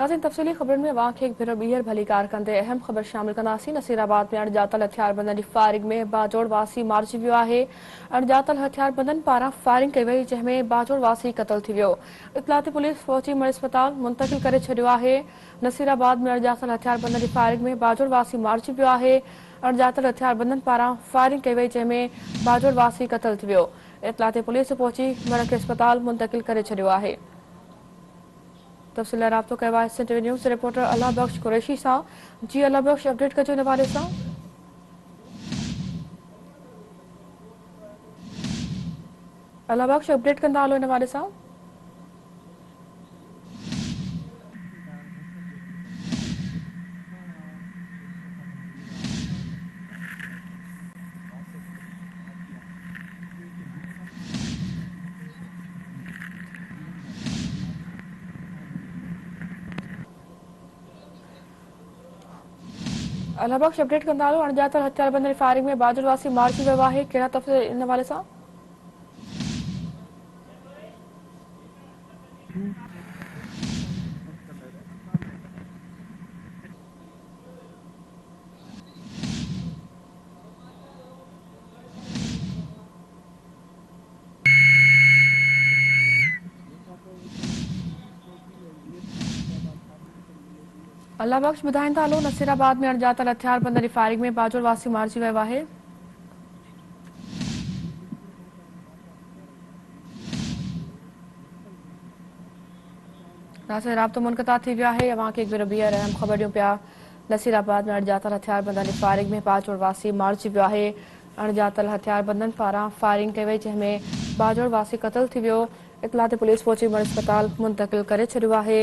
नाज़रीन तफ़सीली ख़बरुनि में वाक़ हिकु भेरो ॿीहर भली कार कंदे अहम ख़बर शामिल कंदासीं। नसीराबाद में अणॼातल हथियारबंदनि जी फायरिंग में बाजोड़ वासी मारिजी वियो आहे। अणॼातल हथियारबंदनि पारां फायरिंग कई वई, जंहिंमें बाजोड़ वासी क़तल थी वियो। इतलाती पुलिस फौजी मर्कज़ अस्पताल मुंतक़िल करे छॾियो आहे। नसीराबाद में अणॼातल हथियारबंदनि जी फायरिंग में बाजोड़ वासी मारिजी वियो आहे। अणॼातल हथियारबंदनि पारां फायरिंग कई वई, जंहिंमें बाजोड़ वासी क़तल थी वियो। इतलाती पुलिस पहुची मर्कज़ अस्पताल मुंतक़िल करे छॾियो आहे। तफ़सील राब्तो कयो आहे SNTV न्यूज़ रिपोर्टर अल्लाह बख्श कुरैशी सां। जी अल्लाह बख्श, अपडेट कजो हिन बारे सां। अल्लाह बख्श, अपडेट कंदा हलो हिन बारे सां। अल्लाह बख्श, अपडेट कंदा हलो। अणॼातल हथियारबंदनि जी फायरिंग में बाजोड़ वासी मारिजी वियो आहे। कहिड़ा तफ़सील हिन हवाले सां? अल्लाह बख्श, ॿुधाईंदा हलो। नसीराबाद में अणॼातल हथियारबंदनि जी फायरिंग में बाजोड़ वासी मारिजी वियो आहे। नाज़रीन राब्तो मुनक़ता थी वियो आहे। अवांखे हिकु भेरो ॿीहर अहम ख़बर ॾियूं पिया। नसीराबाद में अणॼातल हथियारबंदनि जी फायरिंग में बाजोड़ वासी मारिजी वियो आहे। अणॼातल हथियारबंदनि पारां फायरिंग कई वई, जंहिंमें बाजोड़ वासी क़तल थी वियो। इतलाती पुलिस पहुची मर्कज़ अस्पताल मुंतक़िल करे छॾियो आहे।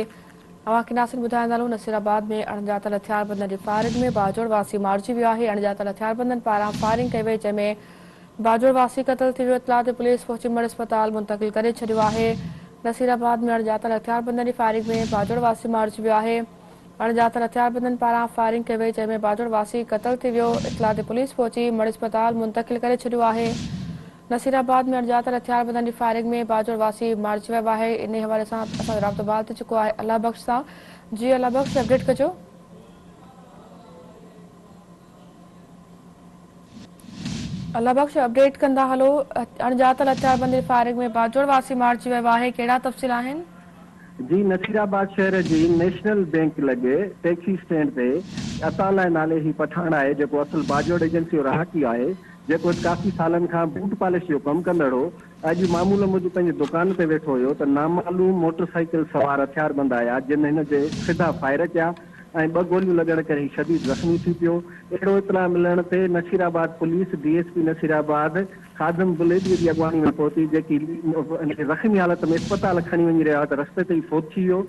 अवांखे नाज़रीन ॿुधाईंदा हलो। नसीराबाद में अणॼातल हथियारबंदनि जी फायरिंग में बाजोड़ वासी मारिजी वियो आहे। अणॼातल हथियारबंदनि पारां फायरिंग कई वई, जंहिंमें बाजोड़ वासी क़तल थी वियो। इतलाती पुलिस पहुची मर्कज़ अस्पताल मुंतक़िल करे छॾियो आहे। नसीराबाद में अणॼातल हथियारबंदनि जी फायरिंग में बाजोड़ वासी मारिजी वियो आहे। अणॼातल हथियारबंदनि पारां फायरिंग कई वई, जंहिंमें बाजोड़ वासी क़तल थी वियो। इतलाती पुलिस पहुची मर्कज़ अस्पताल मुंतक़िल करे छॾियो आहे। नसीराबाद में अणॼातल हथियारबंदनि जी फायरिंग में बाजोड़ वासी मारिजी वियो आहे। इन हवाले सां असांजो राब्तो बहाल थी चुको आहे अल्लाह बख्श सां। जी अल्लाह बख्श, अपडेट कजो। अल्लाह बख्श, अपडेट कंदा हलो। अणॼातल हथियारबंदनि जी फायरिंग में बाजोड़ वासी मारिजी वियो आहे। कहिड़ा तफ़सील आहिनि? जी, नसीराबाद शहर जी नेशनल बैंक लॻे टैक्सी स्टैंड ते अताला नाले ही पठाण आहे, जेको असल बाजोड़ एजेंसी जो रहाकी आहे, जेको काफ़ी सालनि खां बूट पॉलिश जो कमु कंदड़ हो। अॼु मामूल मूजिबि पंहिंजी दुकान ते वेठो हुयो त नामालूम मोटरसाइकिल सवार हथियारबंद आया, जिन हिन जे सिधा फायर कया ऐं 2 गोलियूं लॻण करे ही शदीद ज़ख़्मी थी पियो। अहिड़ो इतला मिलण ते नसीराबाद पुलिस DSP नसीराबाद खादम बुलेदी जी अॻवानी में पहुती, जेकी ज़ख़्मी हालत में अस्पताल खणी वञी रहिया त रस्ते ते ई फोत थी वियो,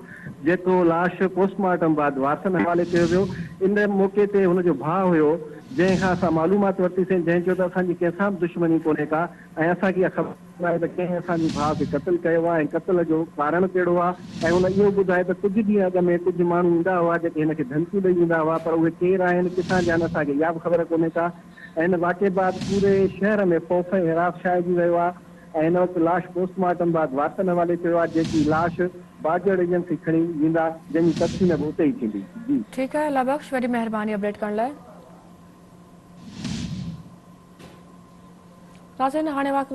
जेको लाश पोस्टमार्टम बाद वारसनि हवाले कयो वियो। इन मौक़े ते हुनजो भाउ हुयो, जंहिंखां असां मालूमात वरितीसीं, जंहिं चयो त असांजी कंहिंसां बि दुश्मनी कोन्हे का ऐं असांखे इहा ख़बर आहे त कंहिं असांजे भाउ खे क़त्ल कयो आहे ऐं क़त्ल जो कारण कहिड़ो आहे। ऐं हुन इहो ॿुधाए त कुझु ॾींहं अॻु में कुझु माण्हू ईंदा हुआ, जेके हिनखे धमकियूं ॾेई ईंदा हुआ, पर उहे केरु आहिनि, किथां जा आहिनि, असांखे इहा बि ख़बर कोन्हे का। ऐं हिन वाक़े बाद पूरे शहर में खौफ़ ऐं हिरास छाइजी वियो आहे ऐं हिन वक़्तु लाश पोस्टमार्टम बाद वारसनि हवाले कयो आहे, जेकी लाश बाजड़ एजेंसी खणी वेंदा, जंहिंजी तफ़सील बि उते ई थींदी। जी ठीकु आहे अल्लाह बख्श, वॾी महिरबानी अपडेट करण लाइ। नाज़रीन हाणे वक़्तु